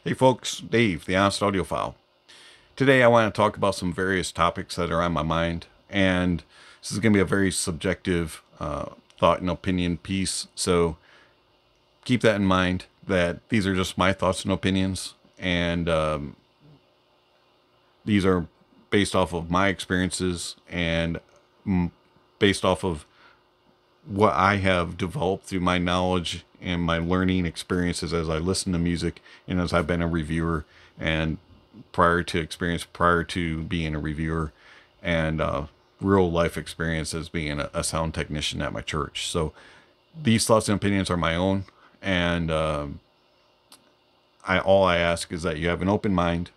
Hey folks, Dave, the Honest Audiophile. Today I want to talk about some various topics that are on my mind, and this is going to be a very subjective thought and opinion piece, so keep that in mind that these are just my thoughts and opinions, and these are based off of my experiences and based off of what I have developed through my knowledge and my learning experiences as I listen to music and as I've been a reviewer and prior to being a reviewer and real life experience as being a sound technician at my church. So these thoughts and opinions are my own, and all I ask is that you have an open mind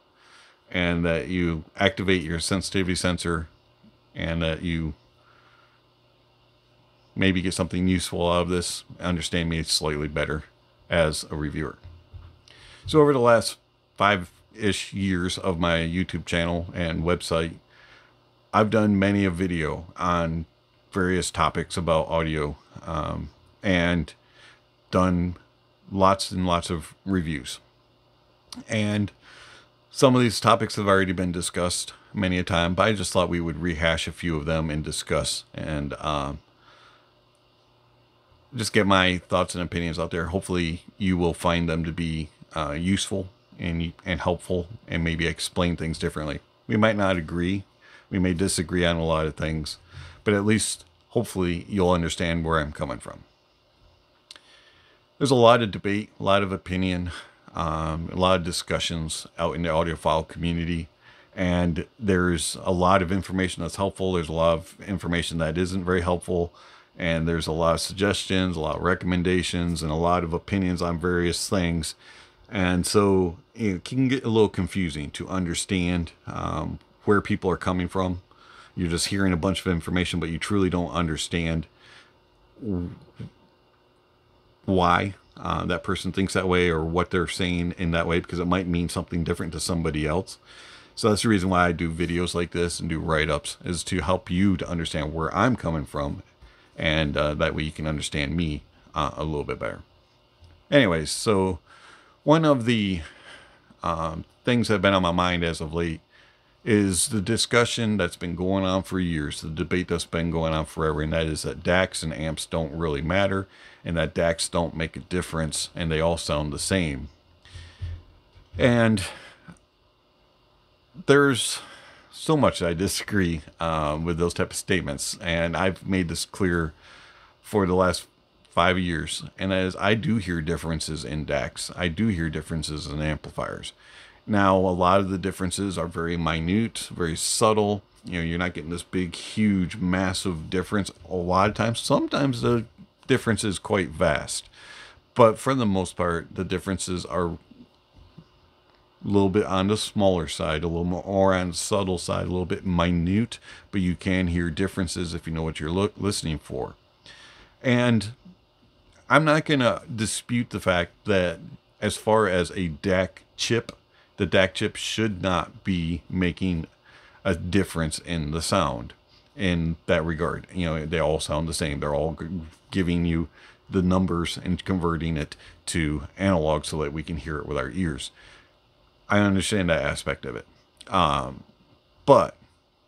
and that you activate your sensitivity sensor and that you maybe get something useful out of this, understand me slightly better as a reviewer. So over the last 5-ish years of my YouTube channel and website, I've done many a video on various topics about audio and done lots and lots of reviews. And some of these topics have already been discussed many a time, but I just thought we would rehash a few of them and discuss and just get my thoughts and opinions out there. Hopefully you will find them to be useful and helpful and maybe explain things differently. We might not agree. We may disagree on a lot of things, but at least hopefully you'll understand where I'm coming from. There's a lot of debate, a lot of opinion, a lot of discussions out in the audiophile community, and there's a lot of information that's helpful. There's a lot of information that isn't very helpful. And there's a lot of suggestions, a lot of recommendations, and a lot of opinions on various things. And so it can get a little confusing to understand where people are coming from. You're just hearing a bunch of information, but you truly don't understand why that person thinks that way or what they're saying in that way, because it might mean something different to somebody else. So that's the reason why I do videos like this and do write-ups, is to help you to understand where I'm coming from. And that way you can understand me a little bit better. Anyways, so one of the things that have been on my mind as of late is the discussion that's been going on for years, the debate that's been going on forever, and that is that DACs and amps don't really matter, and that DACs don't make a difference, and they all sound the same. And there's so much I disagree with those type of statements, and I've made this clear for the last 5 years, and that is I do hear differences in DACs. I do hear differences in amplifiers. Now, a lot of the differences are very minute, very subtle. You know, you're not getting this big, huge, massive difference a lot of times. Sometimes the difference is quite vast, but for the most part, the differences are a little bit on the smaller side, a little more on the subtle side, a little bit minute, but you can hear differences if you know what you're listening for. And I'm not going to dispute the fact that as far as a DAC chip, the DAC chip should not be making a difference in the sound in that regard. You know, they all sound the same. They're all giving you the numbers and converting it to analog so that we can hear it with our ears. I understand that aspect of it. But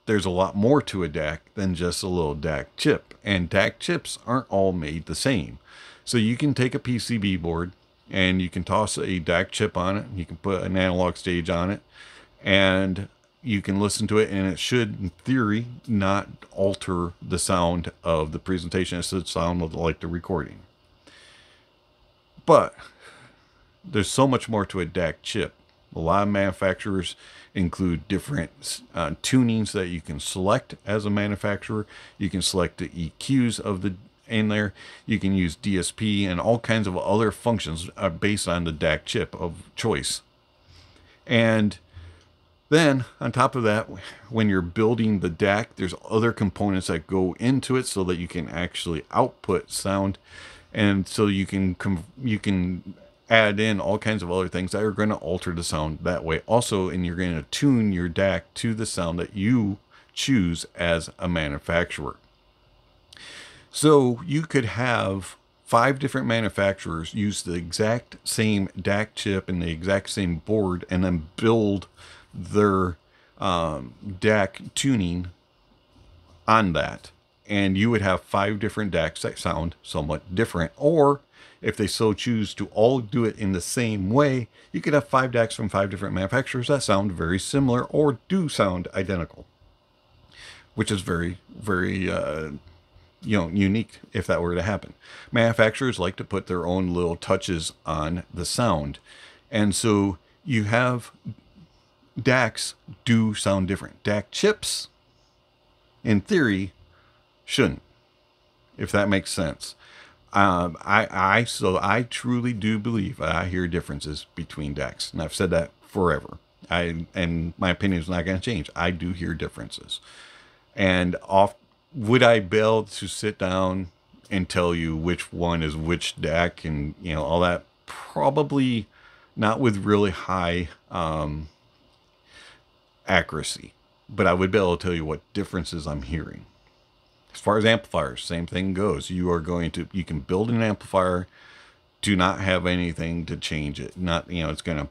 there's a lot more to a DAC than just a little DAC chip. And DAC chips aren't all made the same. So you can take a PCB board and you can toss a DAC chip on it. You can put an analog stage on it. And you can listen to it. And it should, in theory, not alter the sound of the presentation. It should sound like the recording. But there's so much more to a DAC chip. A lot of manufacturers include different tunings that you can select as a manufacturer. You can select the EQs in there. You can use DSP and all kinds of other functions based on the DAC chip of choice. And then on top of that, when you're building the DAC, there's other components that go into it so that you can actually output sound. And so you can add in all kinds of other things that are going to alter the sound that way also, and you're going to tune your DAC to the sound that you choose as a manufacturer. So you could have 5 different manufacturers use the exact same DAC chip and the exact same board and then build their DAC tuning on that, and you would have 5 different DACs that sound somewhat different. Or if they so choose to all do it in the same way, you could have 5 DACs from 5 different manufacturers that sound very similar or do sound identical, which is very, very unique if that were to happen. Manufacturers like to put their own little touches on the sound, and so you have DACs do sound different. DAC chips, in theory, shouldn't, if that makes sense. I truly do believe I hear differences between DACs, and I've said that forever. And my opinion is not going to change. I do hear differences, and would I be able to sit down and tell you which one is which DAC and all that? Probably not with really high accuracy, but I would be able to tell you what differences I'm hearing. As far as amplifiers, same thing goes. You can build an amplifier to not have anything to change it. Not, it's going to,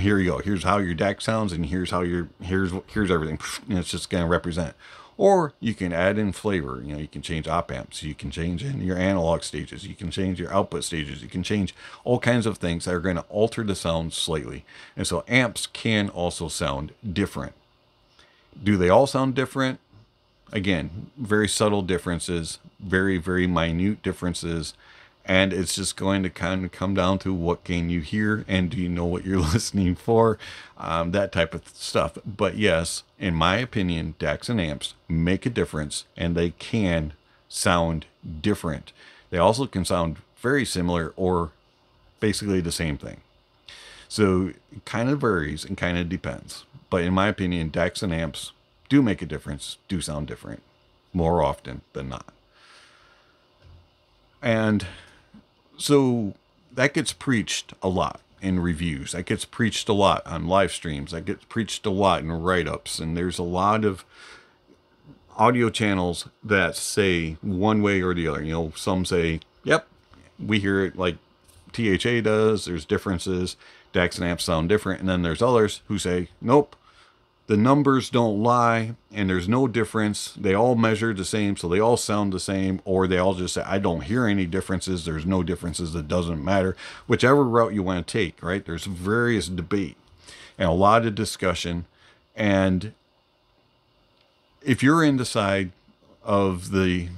here you go. Here's how your DAC sounds, and here's everything. And it's just going to represent. Or you can add in flavor. You can change op amps. You can change in your analog stages. You can change your output stages. You can change all kinds of things that are going to alter the sound slightly. And so amps can also sound different. Do they all sound different? Again, very subtle differences, very, very minute differences. And it's just going to kind of come down to what can you hear and do you know what you're listening for, that type of stuff. But yes, in my opinion, DACs and amps make a difference, and they can sound different. They also can sound very similar or basically the same thing. So it kind of varies and kind of depends. But in my opinion, DACs and amps do make a difference, do sound different more often than not. And so that gets preached a lot in reviews. That gets preached a lot on live streams. That gets preached a lot in write-ups. And there's a lot of audio channels that say one way or the other. Some say, yep, we hear it like THA does. There's differences. DACs and amps sound different. And then there's others who say, nope, the numbers don't lie, and there's no difference. They all measure the same, so they all sound the same. Or they all just say, I don't hear any differences. There's no differences. It doesn't matter. Whichever route you want to take, right? There's various debate and a lot of discussion. And if you're in the side of the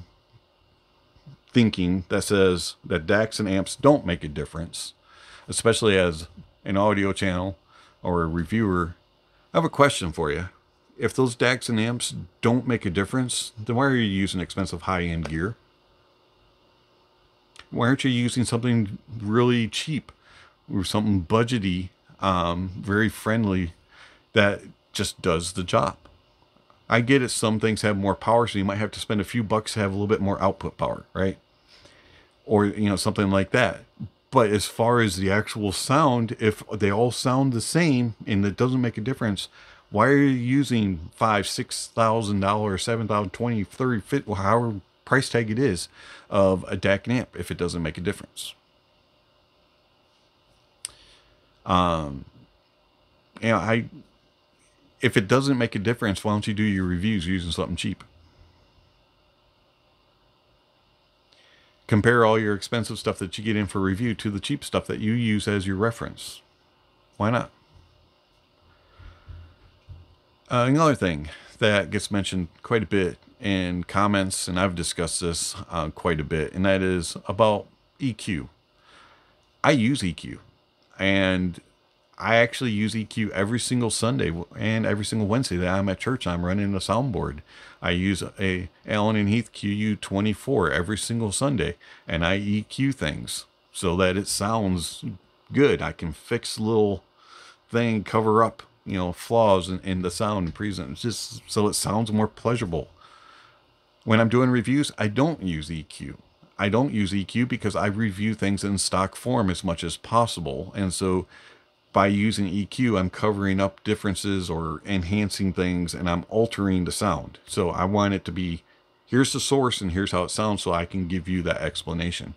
thinking that says that DACs and amps don't make a difference, especially as an audio channel or a reviewer, I have a question for you. If those DACs and amps don't make a difference, then why are you using expensive high-end gear? Why aren't you using something really cheap or something budgety, very friendly, that just does the job? I get it, some things have more power, so you might have to spend a few bucks to have a little bit more output power, right? Or, something like that. But as far as the actual sound, if they all sound the same and it doesn't make a difference, why are you using $5,000, $6,000, $7,000, $20,000, $30,000, $50,000, however price tag it is of a DAC and amp if it doesn't make a difference? If it doesn't make a difference, why don't you do your reviews using something cheap? Compare all your expensive stuff that you get in for review to the cheap stuff that you use as your reference. Why not? Another thing that gets mentioned quite a bit in comments, and I've discussed this quite a bit, and that is about EQ. I use EQ, and I actually use EQ every single Sunday and every single Wednesday that I'm at church. I'm running a soundboard. I use a Allen & Heath QU24 every single Sunday, and I EQ things so that it sounds good. I can fix little thing, cover up, flaws in the sound and present, just so it sounds more pleasurable. When I'm doing reviews, I don't use EQ. I don't use EQ because I review things in stock form as much as possible, and so by using EQ, I'm covering up differences or enhancing things, and I'm altering the sound. So I want it to be, here's the source and here's how it sounds, so I can give you that explanation.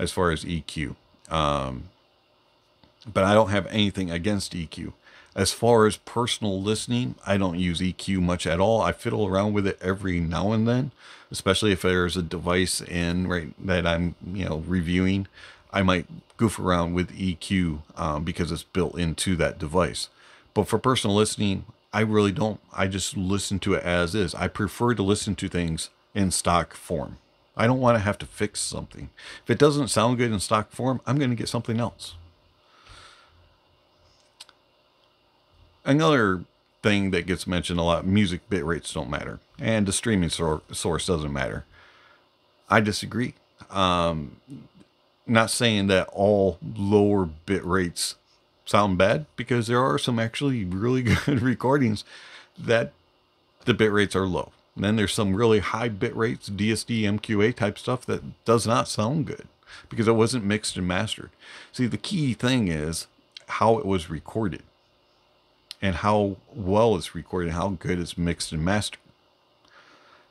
as far as EQ. But I don't have anything against EQ. As far as personal listening, I don't use EQ much at all. I fiddle around with it every now and then, especially if there's a device in right that I'm reviewing. I might goof around with EQ because it's built into that device. But for personal listening, I really don't. I just listen to it as is. I prefer to listen to things in stock form. I don't want to have to fix something. If it doesn't sound good in stock form, I'm going to get something else. Another thing that gets mentioned a lot, music bit rates don't matter. And the streaming source doesn't matter. I disagree. Not saying that all lower bit rates sound bad, because there are some actually really good recordings that the bit rates are low. And then there's some really high bit rates, DSD, MQA type stuff that does not sound good because it wasn't mixed and mastered. See, the key thing is how it was recorded and how well it's recorded, how good it's mixed and mastered.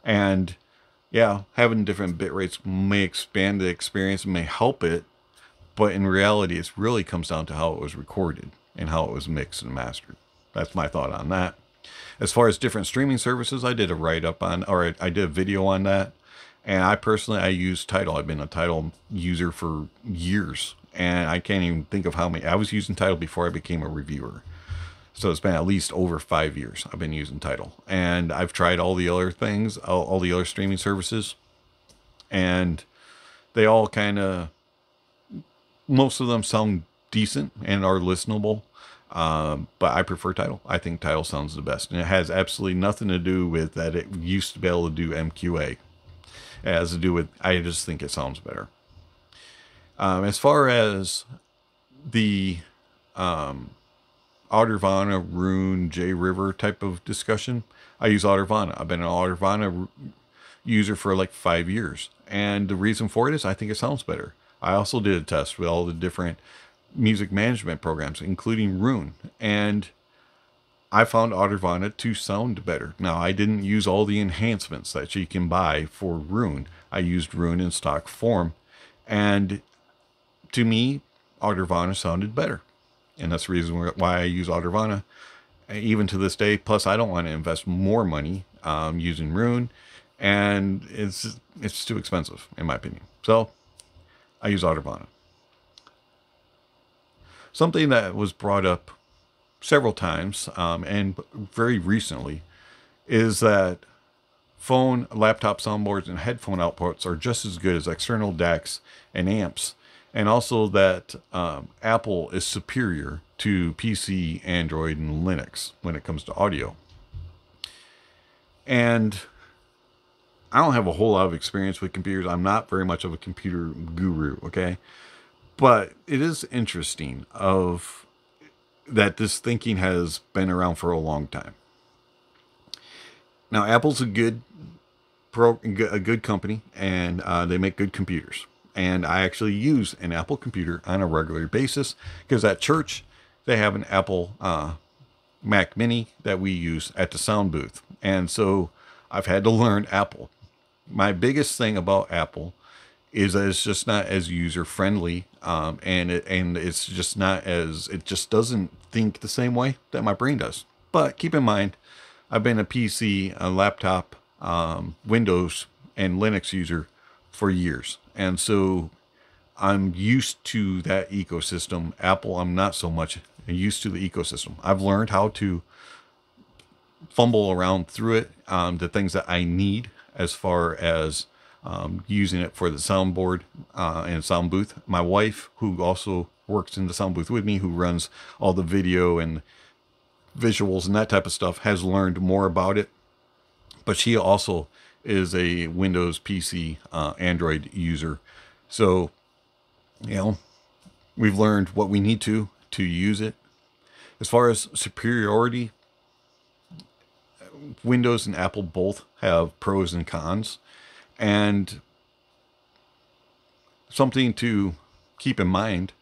And yeah, having different bit rates may expand the experience, may help it, but in reality, it really comes down to how it was recorded and how it was mixed and mastered. That's my thought on that. As far as different streaming services, I did a write-up on, or I did a video on that. And I use Tidal. I've been a Tidal user for years. And I can't even think of how many. I was using Tidal before I became a reviewer. So it's been at least over 5 years I've been using Tidal. And I've tried all the other things, all the other streaming services. And they all kind of, most of them sound decent and are listenable. But I prefer Tidal. I think Tidal sounds the best. And it has absolutely nothing to do with that it used to be able to do MQA. It has to do with, I just think it sounds better. As far as the Audiophile Rune, J River type of discussion, I use Audiophile. I've been an Audiophile user for like 5 years. And the reason for it is I think it sounds better. I also did a test with all the different music management programs, including Rune, and I found Audiophile to sound better. Now, I didn't use all the enhancements that you can buy for Rune. I used Rune in stock form, and to me, Audiophile sounded better, and that's the reason why I use Audiophile even to this day. Plus, I don't want to invest more money using Rune, and it's too expensive in my opinion. So I use Audiophile. Something that was brought up several times and very recently is that phone, laptop soundboards, and headphone outputs are just as good as external DACs and amps. And also that Apple is superior to PC, Android, and Linux when it comes to audio. And I don't have a whole lot of experience with computers. I'm not very much of a computer guru, okay? But it is interesting that this thinking has been around for a long time. Now, Apple's a good company, and they make good computers. And I actually use an Apple computer on a regular basis because at church they have an Apple Mac Mini that we use at the sound booth, and so I've had to learn Apple. My biggest thing about Apple is that it's just not as user friendly, and it's just not as, it just doesn't think the same way that my brain does. But keep in mind, I've been a PC, a laptop, Windows, and Linux user for years, and so I'm used to that ecosystem. Apple, I'm not so much used to the ecosystem. I've learned how to fumble around through it, the things that I need as far as using it for the soundboard and sound booth. My wife, who also works in the sound booth with me, who runs all the video and visuals and that type of stuff, has learned more about it. But she also is a Windows, PC, Android user. So, we've learned what we need to use it. As far as superiority, Windows and Apple both have pros and cons. And something to keep in mind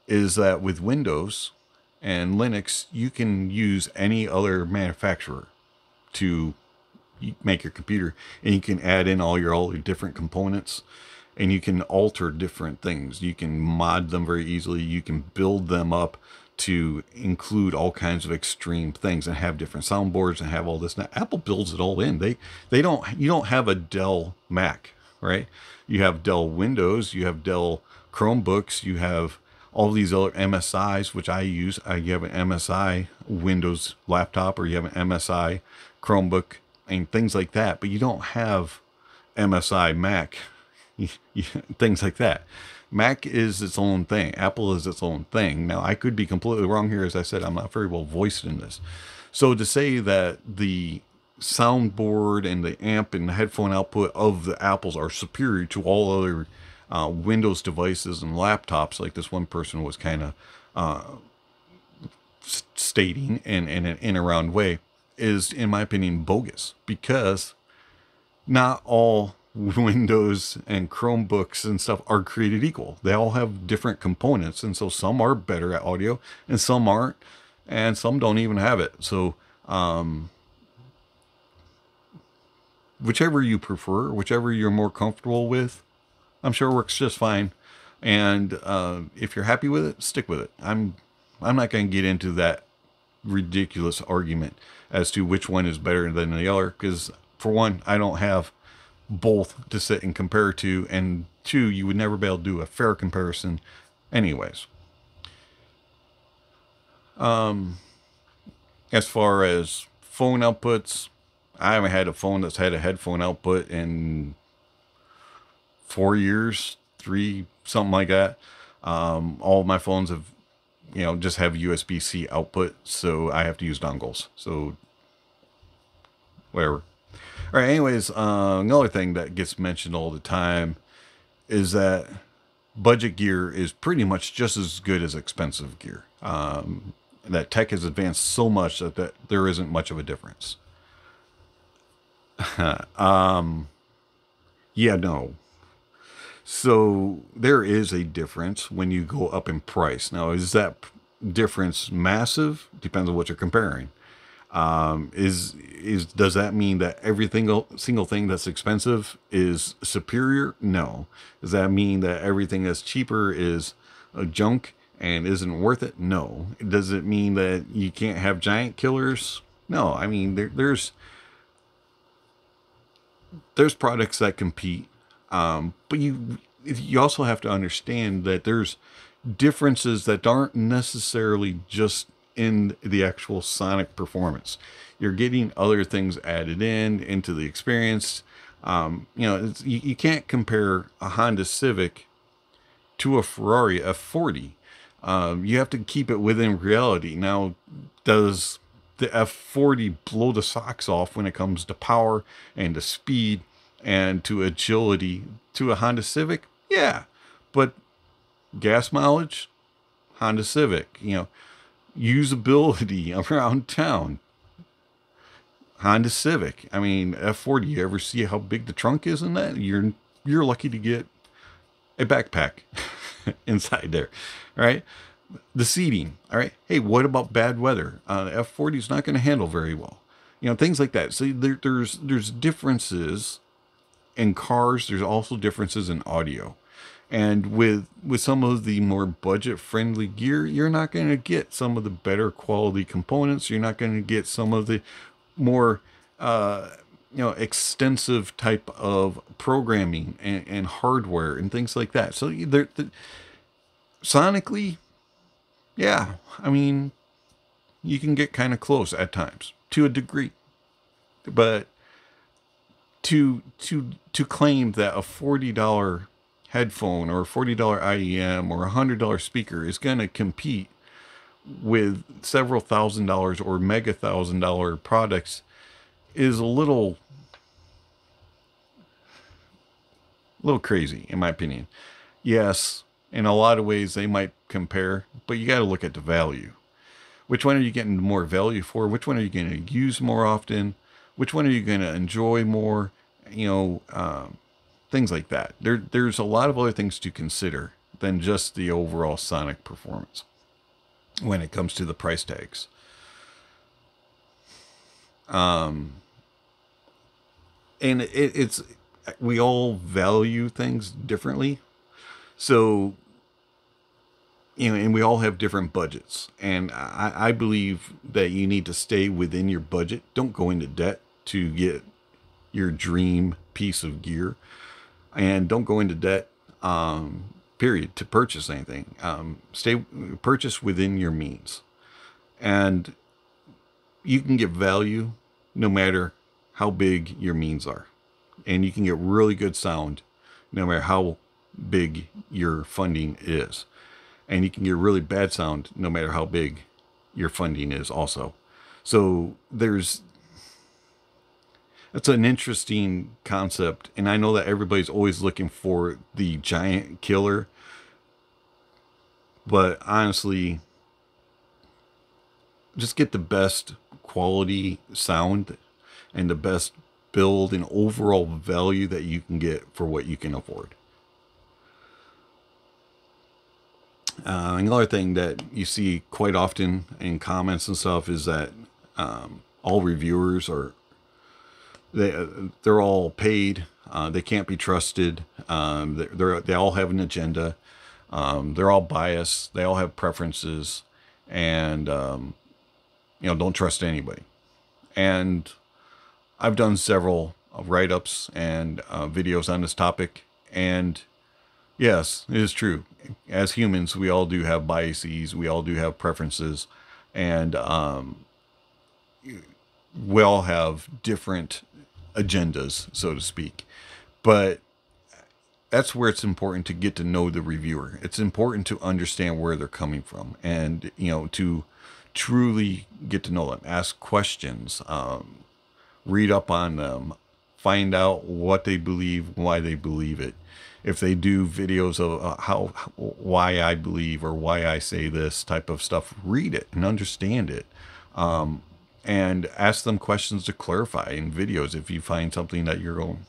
is that with Windows and Linux, you can use any other manufacturer to make your computer, and you can add in all your different components and you can alter different things. You can mod them very easily. You can build them up to include all kinds of extreme things and have different soundboards and have all this. Now, Apple builds it all in. You don't have a Dell Mac, right? You have Dell Windows, you have Dell Chromebooks, you have all these other MSIs, which I use. You have an MSI Windows laptop, or you have an MSI Chromebook and things like that, but you don't have MSI Mac, things like that. Mac is its own thing. Apple is its own thing. Now, I could be completely wrong here. As I said, I'm not very well voiced in this. So to say that the soundboard and the amp and the headphone output of the Apples are superior to all other Windows devices and laptops, like this one person was kind of stating in an around way, is, in my opinion, bogus, because not all Windows and Chromebooks and stuff are created equal. They all have different components, and so some are better at audio and some aren't, and some don't even have it. So whichever you prefer, whichever you're more comfortable with, I'm sure works just fine. And if you're happy with it, stick with it. I'm not going to get into that ridiculous argument as to which one is better than the other, because for one, I don't have both to sit and compare to, and two, you would never be able to do a fair comparison anyways. As far as phone outputs, I haven't had a phone that's had a headphone output in 4 years, something like that. All of my phones have, just have USB-C output, so I have to use dongles. So whatever. All right, anyways, another thing that gets mentioned all the time is that budget gear is pretty much just as good as expensive gear. That tech has advanced so much that there isn't much of a difference. Yeah, no. So there is a difference when you go up in price. Now, is that difference massive? Depends on what you're comparing. Does that mean that every single thing that's expensive is superior? No. Does that mean that everything that's cheaper is junk and isn't worth it? No. Does it mean that you can't have giant killers? No. I mean, there's products that compete, but you also have to understand that there's differences that aren't necessarily just in the actual sonic performance. You're getting other things added into the experience. You can't compare a Honda Civic to a Ferrari F40. You have to keep it within reality. Now, does the F40 blow the socks off when it comes to power and to speed and to agility to a Honda Civic? Yeah, but gas mileage, Honda Civic. Usability around town, Honda Civic. I mean, F40, you ever see how big the trunk is in that? You're lucky to get a backpack inside there. All right. The seating. All right. Hey, what about bad weather? F40 is not going to handle very well. Things like that. So there's differences in cars. There's also differences in audio. And with some of the more budget-friendly gear, you're not going to get some of the better quality components. You're not going to get some of the more, extensive type of programming and hardware and things like that. So sonically, yeah, I mean, you can get kind of close at times to a degree, but to claim that a $40 headphone or a $40 IEM or a $100 speaker is going to compete with several $1,000s or mega $1,000 products is a little crazy, in my opinion. Yes, in a lot of ways they might compare, but you got to look at the value. Which one are you getting more value for? Which one are you going to use more often? Which one are you going to enjoy more? Things like that. There's a lot of other things to consider than just the overall sonic performance when it comes to the price tags. And it's we all value things differently. So, and we all have different budgets. And I believe that you need to stay within your budget. Don't go into debt to get your dream piece of gear. And don't go into debt, period, to purchase anything. Purchase within your means. And you can get value no matter how big your means are. And you can get really good sound no matter how big your funding is. And you can get really bad sound no matter how big your funding is also. So that's an interesting concept. And I know that everybody's always looking for the giant killer. But honestly, just get the best quality sound and the best build and overall value that you can get for what you can afford. Another thing that you see quite often in comments and stuff is that all reviewers they're all paid. They can't be trusted. They all have an agenda. They're all biased. They all have preferences, and don't trust anybody. And I've done several write-ups and videos on this topic, and yes, it is true. As humans, we all do have biases. We all do have preferences, and we all have different agendas, so to speak. But that's where it's important to get to know the reviewer. It's important to understand where they're coming from, and to truly get to know them. Ask questions. Read up on them, find out what they believe, why they believe it. If they do videos of why I believe or why I say this type of stuff, read it and understand it. And ask them questions to clarify in videos. If you find something that you're going,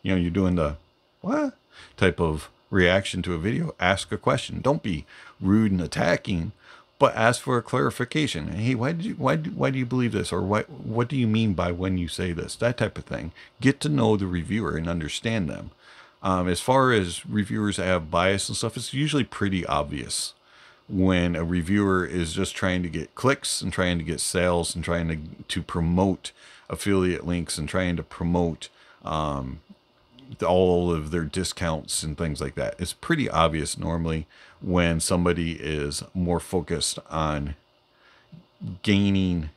you're doing the what type of reaction to a video, ask a question. Don't be rude and attacking, but ask for a clarification. Hey, why do you believe this? Or what do you mean by when you say this? That type of thing. Get to know the reviewer and understand them. As far as reviewers have bias and stuff, it's usually pretty obvious when a reviewer is just trying to get clicks and trying to get sales and trying to promote affiliate links and trying to promote all of their discounts and things like that. It's pretty obvious normally when somebody is more focused on gaining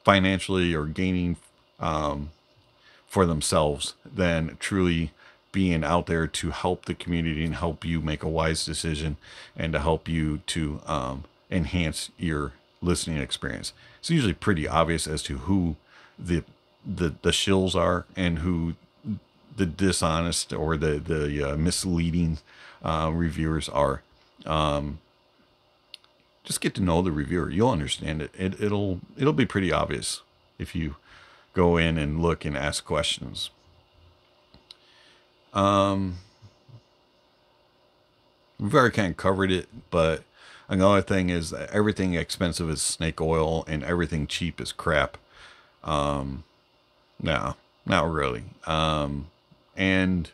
financially or gaining for themselves than truly being out there to help the community and help you make a wise decision and to help you to enhance your listening experience. It's usually pretty obvious as to who the shills are and who the dishonest or the misleading reviewers are. Just get to know the reviewer. You'll understand it. It'll be pretty obvious if you go in and look and ask questions. We've already kind of covered it, but another thing is that everything expensive is snake oil and everything cheap is crap. No, not really. And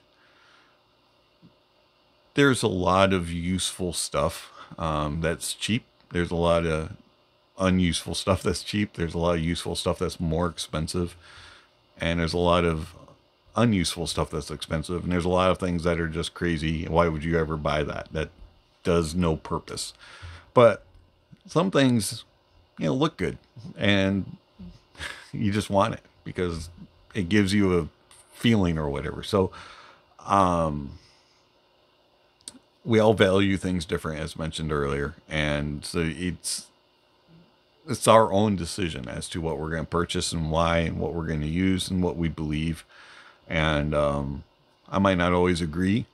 there's a lot of useful stuff that's cheap. There's a lot of unuseful stuff that's cheap. There's a lot of useful stuff that's more expensive. And there's a lot of unuseful stuff that's expensive. And there's a lot of things that are just crazy. Why would you ever buy that? That does no purpose. But some things, look good. And you just want it because it gives you a feeling or whatever. So, we all value things different, as mentioned earlier. And so it's our own decision as to what we're going to purchase and why and what we're going to use and what we believe. And I might not always agree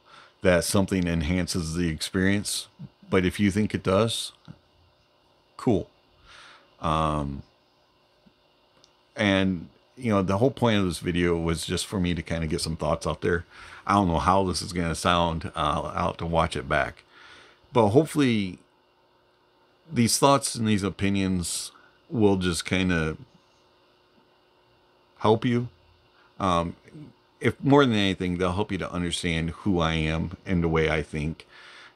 that something enhances the experience, but if you think it does, cool. And the whole point of this video was just for me to kind of get some thoughts out there. I don't know how this is going to sound. I'll have to watch it back. But hopefully these thoughts and these opinions will just kind of help you. if more than anything, they'll help you to understand who I am and the way I think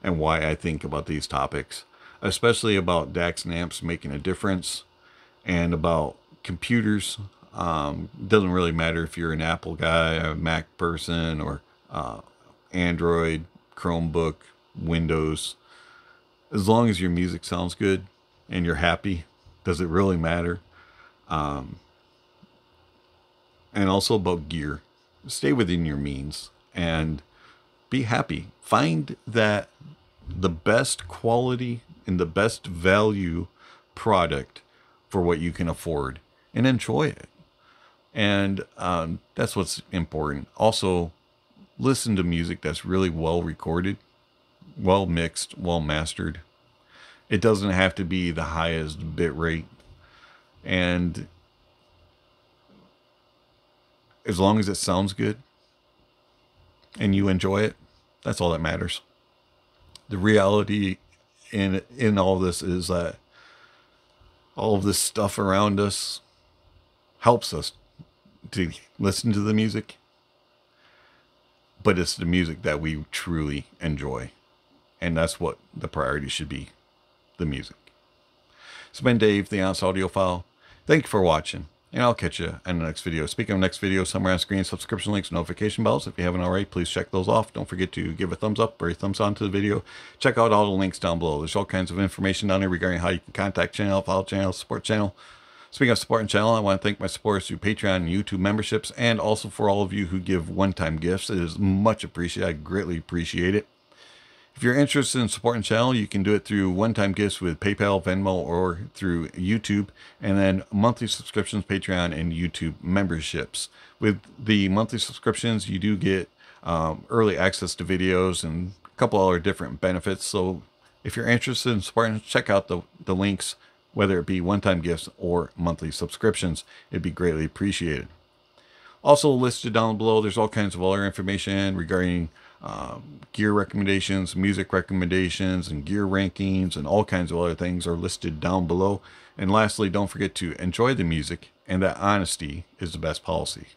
and why I think about these topics, especially about DACs and amps making a difference and about computers. Doesn't really matter if you're an Apple guy, a Mac person, or Android, Chromebook, Windows. As long as your music sounds good and you're happy, does it really matter? And also about gear. Stay within your means and be happy. Find that the best quality and the best value product for what you can afford and enjoy it. And that's what's important. Also, listen to music that's really well recorded, well mixed, well mastered. It doesn't have to be the highest bit rate. And as long as it sounds good and you enjoy it, that's all that matters. The reality in all this is that all of this stuff around us helps us to listen to the music, but it's the music that we truly enjoy. And that's what the priority should be, the music. It's been Dave, the Honest Audiophile. Thank you for watching, and I'll catch you in the next video. Speaking of next video, somewhere on screen, subscription links, notification bells. If you haven't already, please check those off. Don't forget to give a thumbs up or a thumbs on to the video. Check out all the links down below. There's all kinds of information down there regarding how you can contact channel, follow channel, support channel. Speaking of supporting channel, I want to thank my supporters through Patreon and YouTube memberships, and also for all of you who give one-time gifts. It is much appreciated. I greatly appreciate it. If you're interested in supporting the channel, you can do it through one-time gifts with PayPal, Venmo, or through YouTube, and then monthly subscriptions, Patreon, and YouTube memberships. With the monthly subscriptions, you do get early access to videos and a couple other different benefits. So if you're interested in supporting, check out the links, whether it be one-time gifts or monthly subscriptions. It'd be greatly appreciated. Also listed down below, there's all kinds of other information regarding gear recommendations, music recommendations, and gear rankings, and all kinds of other things are listed down below. And lastly, don't forget to enjoy the music, and that honesty is the best policy.